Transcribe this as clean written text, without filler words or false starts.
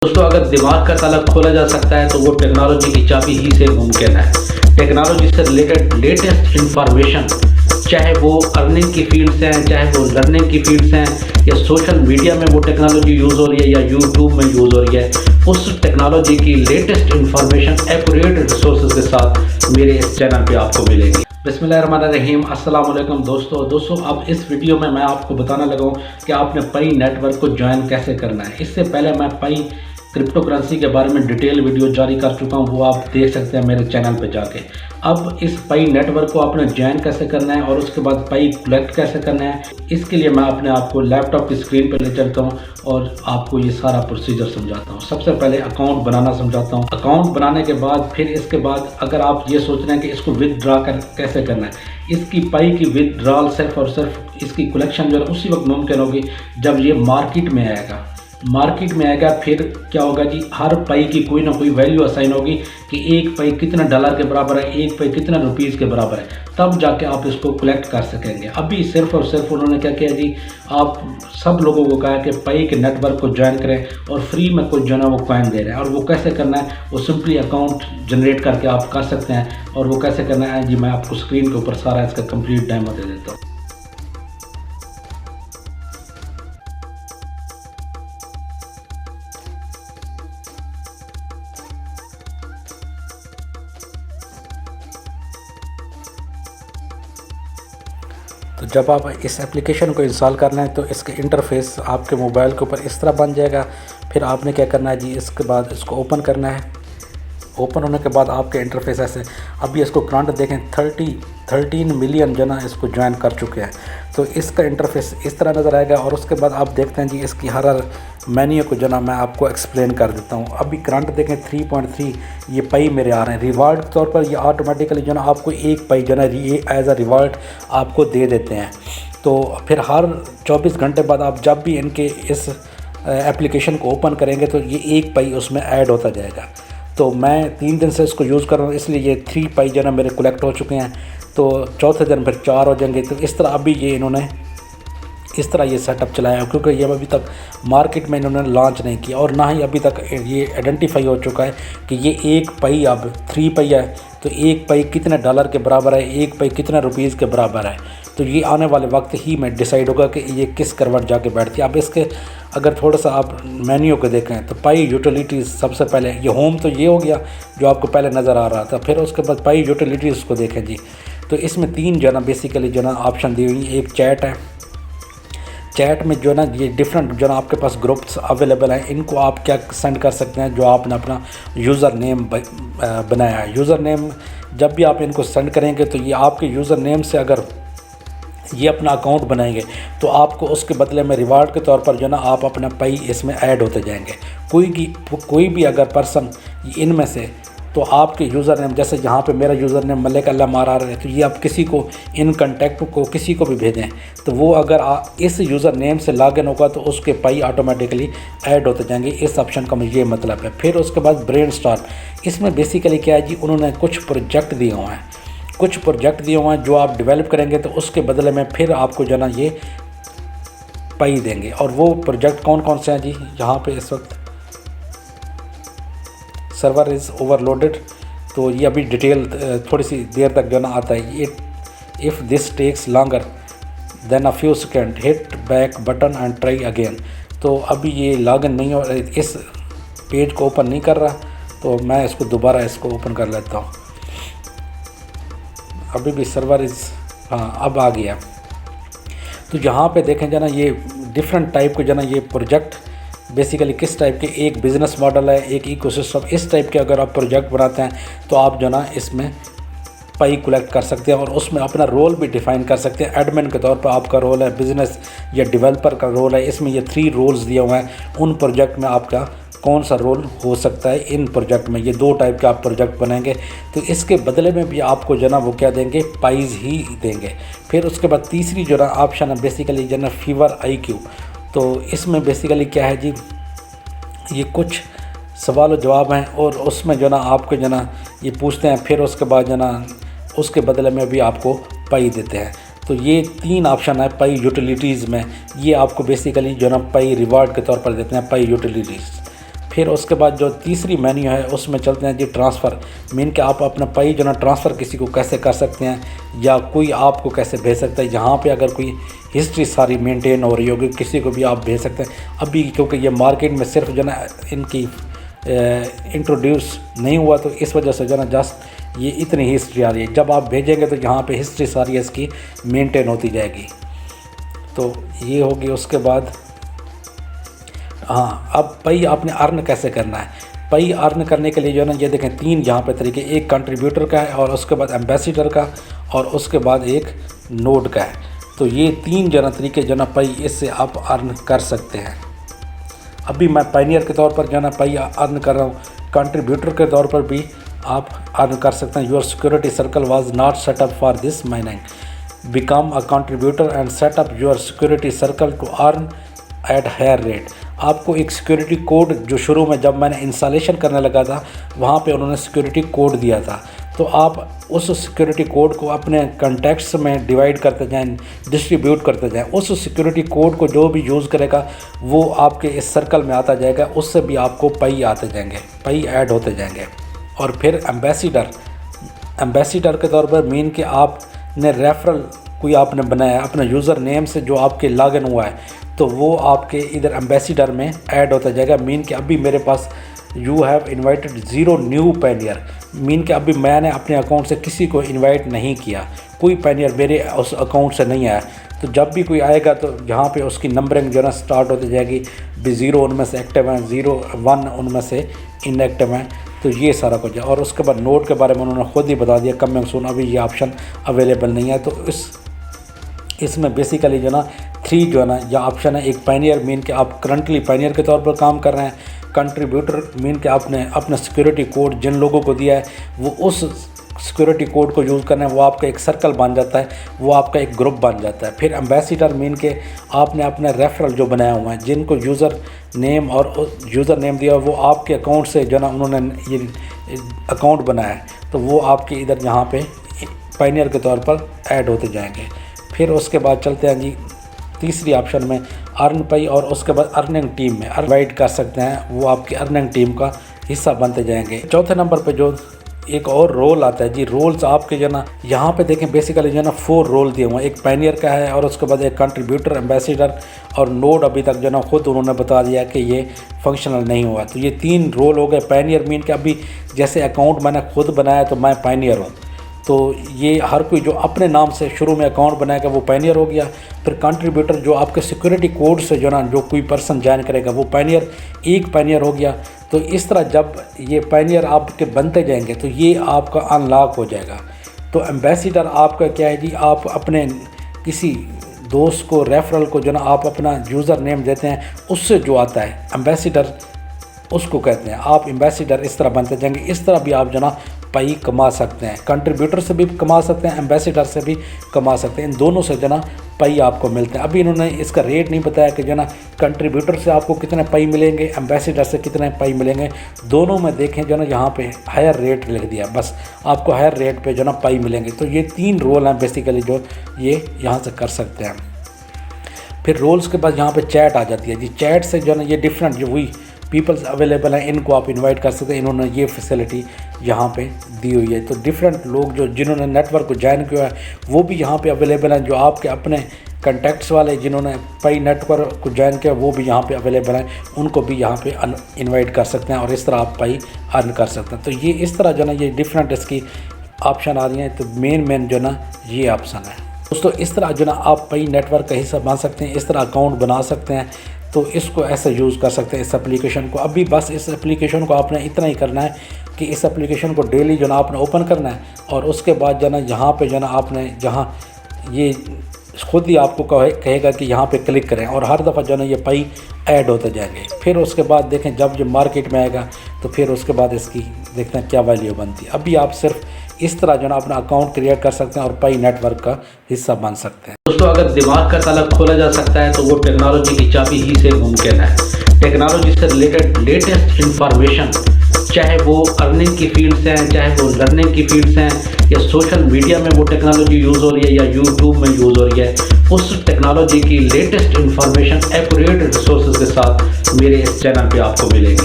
दोस्तों, अगर दिमाग का ताला खोला जा सकता है तो वो टेक्नोलॉजी की चाबी ही से मुमकिन है। टेक्नोलॉजी से रिलेटेड लेटेस्ट इंफॉर्मेशन, चाहे वो अर्निंग की फील्ड से हैं, चाहे वो लर्निंग की फील्ड से हैं, या सोशल मीडिया में वो टेक्नोलॉजी यूज़ हो रही है या यूट्यूब में यूज़ हो रही है, उस टेक्नोलॉजी की लेटेस्ट इंफॉर्मेशन एक्यूरेट रिसोर्सेज के साथ मेरे इस चैनल पे आपको मिलेगी। बिस्मिल्लाहिर्रहमानिर्रहीम, अस्सलाम वालेकुम दोस्तों, अब इस वीडियो में मैं आपको बताने लगा हूँ कि आपने पाई नेटवर्क को ज्वाइन कैसे करना है। इससे पहले मैं पाई क्रिप्टो करेंसी के बारे में डिटेल वीडियो जारी कर चुका हूँ, वो आप देख सकते हैं मेरे चैनल पे जाके। अब इस पाई नेटवर्क को आपने ज्वाइन कैसे करना है और उसके बाद पाई कलेक्ट कैसे करना है, इसके लिए मैं अपने आप को लैपटॉप की स्क्रीन पर ले चलता हूँ और आपको ये सारा प्रोसीजर समझाता हूँ। सबसे पहले अकाउंट बनाना समझाता हूँ। अकाउंट बनाने के बाद फिर इसके बाद अगर आप ये सोच रहे हैं कि इसको विदड्रॉ कैसे करना है, इसकी पाई की विदड्रॉल सिर्फ और सिर्फ इसकी कलेक्शन जो है उसी वक्त मुमकिन होगी जब ये मार्केट में आएगा। फिर क्या होगा जी, हर पाई की कोई ना कोई वैल्यू असाइन होगी कि एक पाई कितना डॉलर के बराबर है, एक पाई कितना रुपीज़ के बराबर है, तब जाके आप इसको कलेक्ट कर सकेंगे। अभी सिर्फ और सिर्फ उन्होंने क्या किया जी, आप सब लोगों को कहा कि पाई के नेटवर्क को ज्वाइन करें और फ्री में कुछ जो है वो कॉइन दे रहे हैं। और वो कैसे करना है, वो सिंपली अकाउंट जनरेट करके आप कर सकते हैं। और वो कैसे करना है जी, मैं आपको स्क्रीन के ऊपर सारा इसका कंप्लीट डेमो दे देता हूँ। तो जब आप इस एप्लीकेशन को इंस्टॉल करना है तो इसके इंटरफेस आपके मोबाइल के ऊपर इस तरह बन जाएगा। फिर आपने क्या करना है जी, इसके बाद इसको ओपन करना है। ओपन होने के बाद आपके इंटरफेस ऐसे, अभी इसको करंट देखें 13 मिलियन जना इसको ज्वाइन कर चुके हैं। तो इसका इंटरफेस इस तरह नज़र आएगा। और उसके बाद आप देखते हैं जी, इसकी हर मेन्यू को जना मैं आपको एक्सप्लेन कर देता हूँ। अभी करंट देखें 3.3 ये पाई मेरे आ रहे हैं। रिवार्ड के तौर पर ये ऑटोमेटिकली जो ना आपको एक पाई जो ना एज अ रिवार्ड आपको दे देते हैं। तो फिर हर 24 घंटे बाद आप जब भी इनके इस एप्लीकेशन को ओपन करेंगे तो ये एक पाई उसमें ऐड होता जाएगा। तो मैं 3 दिन से इसको यूज़ कर रहा हूँ, इसलिए ये 3 पाई जो ना मेरे कलेक्ट हो चुके हैं। तो चौथे दिन फिर 4 हो जाएंगे। तो इस तरह अभी ये इन्होंने इस तरह ये सेटअप चलाया, क्योंकि ये अभी तक मार्केट में इन्होंने लॉन्च नहीं किया और ना ही अभी तक ये आइडेंटिफाई हो चुका है कि ये एक पाई अब 3 पाई है। तो एक पाई कितने डॉलर के बराबर है, एक पाई कितने रुपीज़ के बराबर है। तो ये आने वाले वक्त ही में डिसाइड होगा कि ये किस करवट जाके बैठती है। अब इसके अगर थोड़ा सा आप मेन्यू को देखें तो पाई यूटिलिटीज़ सबसे पहले, ये होम तो ये हो गया जो आपको पहले नज़र आ रहा था। फिर उसके बाद पाई यूटिलिटीज़ को देखें जी, तो इसमें 3 जो ना बेसिकली जो ना ऑप्शन दी हुई। एक चैट है, चैट में जो ना ये डिफरेंट जो ना आपके पास ग्रुप्स अवेलेबल हैं, इनको आप क्या सेंड कर सकते हैं, जो आपने अपना यूज़र नेम बनाया है। यूज़र नेम जब भी आप इनको सेंड करेंगे तो ये आपके यूज़र नेम से अगर ये अपना अकाउंट बनाएंगे तो आपको उसके बदले में रिवार्ड के तौर पर जो ना आप अपना पाई इसमें ऐड होते जाएंगे। कोई भी अगर पर्सन इनमें से, तो आपके यूज़र नेम, जैसे यहाँ पे मेरा यूज़र नेम मलिक अल्लाह मारार है, तो ये आप किसी को इन कॉन्टैक्ट को किसी को भी भेजें तो वो अगर इस यूज़र नेम से लॉगिन होगा तो उसके पाई ऑटोमेटिकली ऐड होते जाएंगे। इस ऑप्शन का मुझे ये मतलब है। फिर उसके बाद ब्रेनस्टॉर्म, इसमें बेसिकली क्या है जी, उन्होंने कुछ प्रोजेक्ट दिए हुए हैं जो आप डेवलप करेंगे तो उसके बदले में फिर आपको जो ना ये पाई देंगे। और वो प्रोजेक्ट कौन कौन से हैं जी, यहाँ पे इस वक्त सर्वर इज़ ओवरलोडेड, तो ये अभी डिटेल थोड़ी सी देर तक जो ना आता है। If this takes longer than a few seconds hit back button and try again. तो अभी ये लॉगिन नहीं हो, इस पेज को ओपन नहीं कर रहा, तो मैं इसको दोबारा इसको ओपन कर लेता हूँ। अभी भी सर्वर इज़, हाँ अब आ गया। तो यहाँ पे देखें जना, ये डिफरेंट टाइप के जना ये प्रोजेक्ट बेसिकली किस टाइप के, एक बिज़नेस मॉडल है, एक इकोसिस्टम, इस टाइप के अगर आप प्रोजेक्ट बनाते हैं तो आप जो ना इसमें पाई कलेक्ट कर सकते हैं और उसमें अपना रोल भी डिफ़ाइन कर सकते हैं। एडमिन के तौर पर आपका रोल है, बिज़नेस या डेवलपर का रोल है। इसमें ये 3 रोल्स दिए हुए हैं। उन प्रोजेक्ट में आपका कौन सा रोल हो सकता है इन प्रोजेक्ट में, ये 2 टाइप के आप प्रोजेक्ट बनाएंगे तो इसके बदले में भी आपको जो ना वो क्या देंगे, पाइज़ ही देंगे। फिर उसके बाद तीसरी जो ना ऑप्शन है बेसिकली जो ना फीवर IQ। तो इसमें बेसिकली क्या है जी, ये कुछ सवाल और जवाब हैं और उसमें जो ना आपको जो ना ये पूछते हैं, फिर उसके बाद जो ना उसके बदले में भी आपको पाई देते हैं। तो ये 3 ऑप्शन है पाई यूटिलिटीज़ में, ये आपको बेसिकली जो ना पाई रिवार्ड के तौर पर देते हैं, पाई यूटिलिटीज़। फिर उसके बाद जो तीसरी मेन्यू है उसमें चलते हैं जी ट्रांसफ़र। मीन कि आप अपना पाई जो ना ट्रांसफ़र किसी को कैसे कर सकते हैं या कोई आपको कैसे भेज सकता है। यहाँ पे अगर कोई हिस्ट्री सारी मेंटेन हो रही होगी किसी को भी आप भेज सकते हैं। अभी क्योंकि ये मार्केट में सिर्फ जो ना इनकी इंट्रोड्यूस नहीं हुआ तो इस वजह से जो ना जस्ट ये इतनी हिस्ट्री आ रही है। जब आप भेजेंगे तो यहाँ पे हिस्ट्री सारी इसकी मेंटेन होती जाएगी। तो ये होगी। उसके बाद हाँ, अब पाई आपने अर्न कैसे करना है। पाई अर्न करने के लिए जो है ना ये देखें 3 यहाँ पे तरीके, एक कंट्रीब्यूटर का है और उसके बाद एम्बेसडर का और उसके बाद एक नोड का है। तो ये 3 जो ना तरीके जो ना पाई इससे आप अर्न कर सकते हैं। अभी मैं पायनियर के तौर पर जो ना पाई अर्न कर रहा हूँ। कंट्रीब्यूटर के तौर पर भी आप अर्न कर सकते हैं। Your security circle was not set up for this mining. Become a contributor and set up your security circle to earn at higher rate. आपको एक सिक्योरिटी कोड जो शुरू में जब मैंने इंस्टॉलेशन करने लगा था वहाँ पे उन्होंने सिक्योरिटी कोड दिया था। तो आप उस सिक्योरिटी कोड को अपने कॉन्टैक्ट्स में डिवाइड करते जाएं, डिस्ट्रीब्यूट करते जाएं। उस सिक्योरिटी कोड को जो भी यूज़ करेगा वो आपके इस सर्कल में आता जाएगा, उससे भी आपको पाई आते जाएंगे, पाई ऐड होते जाएंगे। और फिर एम्बेसडर के तौर पर मीन कि आपने रेफरल कोई आपने बनाया अपना यूज़र नेम से जो आपके लॉगिन हुआ है तो वो आपके इधर एम्बेसडर में ऐड होता जाएगा। मीन कि अभी मेरे पास you have invited 0 new pioneer. Mean कि अभी मैंने अपने अकाउंट से किसी को इनवाइट नहीं किया, कोई पायनियर मेरे उस अकाउंट से नहीं आया। तो जब भी कोई आएगा तो यहाँ पे उसकी नंबरिंग जो है ना स्टार्ट होती जाएगी। 0 उनमें से एक्टिव हैं, 0 1 उनमें से इनएक्टिव हैं। तो ये सारा कुछ है। और उसके बाद नोड के बारे में उन्होंने खुद ही बता दिया कमिंग सून, अभी ये ऑप्शन अवेलेबल नहीं है। तो इसमें बेसिकली जो ना 3 जो है ना या ऑप्शन है। एक पायनियर मीन कि आप करंटली पायनियर के तौर पर काम कर रहे हैं। कंट्रीब्यूटर मीन कि आपने अपना सिक्योरिटी कोड जिन लोगों को दिया है वो उस सिक्योरिटी कोड को यूज़ करना है, वो आपका एक सर्कल बन जाता है, वो आपका एक ग्रुप बन जाता है। फिर एम्बेसडर मीन के आपने अपने रेफरल जो बनाया हुआ है, जिनको यूज़र नेम और यूज़र नेम दिया वो आपके अकाउंट से जो ना उन्होंने ये अकाउंट बनाया है तो वो आपके इधर यहाँ पे पायनियर के तौर पर ऐड होते जाएंगे। फिर उसके बाद चलते हैं जी तीसरी ऑप्शन में अर्न पाई और उसके बाद अर्निंग टीम में इनवाइट कर सकते हैं, वो आपकी अर्निंग टीम का हिस्सा बनते जाएंगे। चौथे नंबर पे जो एक और रोल आता है जी, रोल्स आपके जो ना यहाँ पे देखें बेसिकली जो ना 4 रोल दिए हुए हैं। एक पायनियर का है और उसके बाद एक कंट्रीब्यूटर, एम्बेसडर और नोड अभी तक जो ना खुद उन्होंने बता दिया कि ये फंक्शनल नहीं हुआ। तो ये 3 रोल हो गए। पायनियर मीन के अभी जैसे अकाउंट मैंने खुद बनाया तो मैं पायनियर हूँ, तो ये हर कोई जो अपने नाम से शुरू में अकाउंट बनाएगा वो पायनियर हो गया। फिर कंट्रीब्यूटर जो आपके सिक्योरिटी कोड से जो ना जो कोई पर्सन ज्वाइन करेगा वो पायनियर, एक पायनियर हो गया। तो इस तरह जब ये पायनियर आपके बनते जाएंगे तो ये आपका अनलॉक हो जाएगा। तो एम्बेसडर आपका क्या है जी, आप अपने किसी दोस्त को रेफरल को जो ना आप अपना यूज़र नेम देते हैं उससे जो आता है एम्बेसडर उसको कहते हैं। आप एम्बेसडर इस तरह बनते जाएंगे। इस तरह भी आप जो ना पाई कमा सकते हैं। कंट्रीब्यूटर से भी कमा सकते हैं, एम्बेसडर से भी कमा सकते हैं। इन दोनों से जो ना पाई आपको मिलते हैं। अभी इन्होंने इसका रेट नहीं बताया कि जो ना कंट्रीब्यूटर से आपको कितने पाई मिलेंगे, एम्बेसडर से कितने पाई मिलेंगे। दोनों में देखें जो ना यहाँ पे हायर रेट लिख दिया, बस आपको हायर रेट पे जो ना पाई मिलेंगे। तो ये 3 रोल हैं बेसिकली जो ये यहाँ से कर सकते हैं। फिर रोल्स के बाद यहाँ पे चैट आ जाती है जी। चैट से जो ना ये डिफरेंट जो हुई पीपल्स अवेलेबल हैं, इनको आप इनवाइट कर सकते हैं। इन्होंने ये फैसिलिटी यहाँ पे दी हुई है। तो डिफरेंट लोग जो जिन्होंने नेटवर्क को ज्वाइन किया है वो भी यहाँ पे अवेलेबल हैं। जो आपके अपने कॉन्टैक्ट्स वाले जिन्होंने पाई नेटवर्क को ज्वाइन किया वो भी यहाँ पे अवेलेबल हैं, उनको भी यहाँ पे इनवाइट कर सकते हैं और इस तरह आप पाई अर्न कर सकते हैं। तो ये इस तरह जो ना ये डिफरेंट इसकी ऑप्शन आ रही हैं। तो मेन जो ना ये ऑप्शन है दोस्तों। इस तरह जो ना आप पाई नेटवर्क का हिस्सा बन सकते हैं, इस तरह अकाउंट बना सकते हैं। तो इसको ऐसे यूज़ कर सकते हैं इस एप्लीकेशन को। अभी बस इस एप्लीकेशन को आपने इतना ही करना है कि इस एप्लीकेशन को डेली जो ना आपने ओपन करना है और उसके बाद जो ना यहाँ पे जो ना आपने जहाँ ये खुद ही आपको कहेगा कि यहाँ पे क्लिक करें और हर दफ़ा जो ना ये पाई ऐड होते जाएंगे। फिर उसके बाद देखें जब ये मार्केट में आएगा तो फिर उसके बाद इसकी देखते हैं क्या वैल्यू बनती है। अभी आप सिर्फ इस तरह जो ना अपना अकाउंट क्रिएट कर सकते हैं और पाई नेटवर्क का हिस्सा बन सकते हैं। दोस्तों अगर दिमाग का ताला खोला जा सकता है तो वो टेक्नोलॉजी की चाबी ही से मुमकिन है। टेक्नोलॉजी से रिलेटेड लेटेस्ट इंफॉर्मेशन, चाहे वो अर्निंग की फील्ड से हैं, चाहे वो लर्निंग की फील्ड से हैं या सोशल मीडिया में वो टेक्नोलॉजी यूज़ हो रही है या यूट्यूब में यूज़ हो रही है, उस टेक्नोलॉजी की लेटेस्ट इंफॉर्मेशन एक्यूरेट रिसोर्सेज के साथ मेरे इस चैनल पे आपको मिलेगी।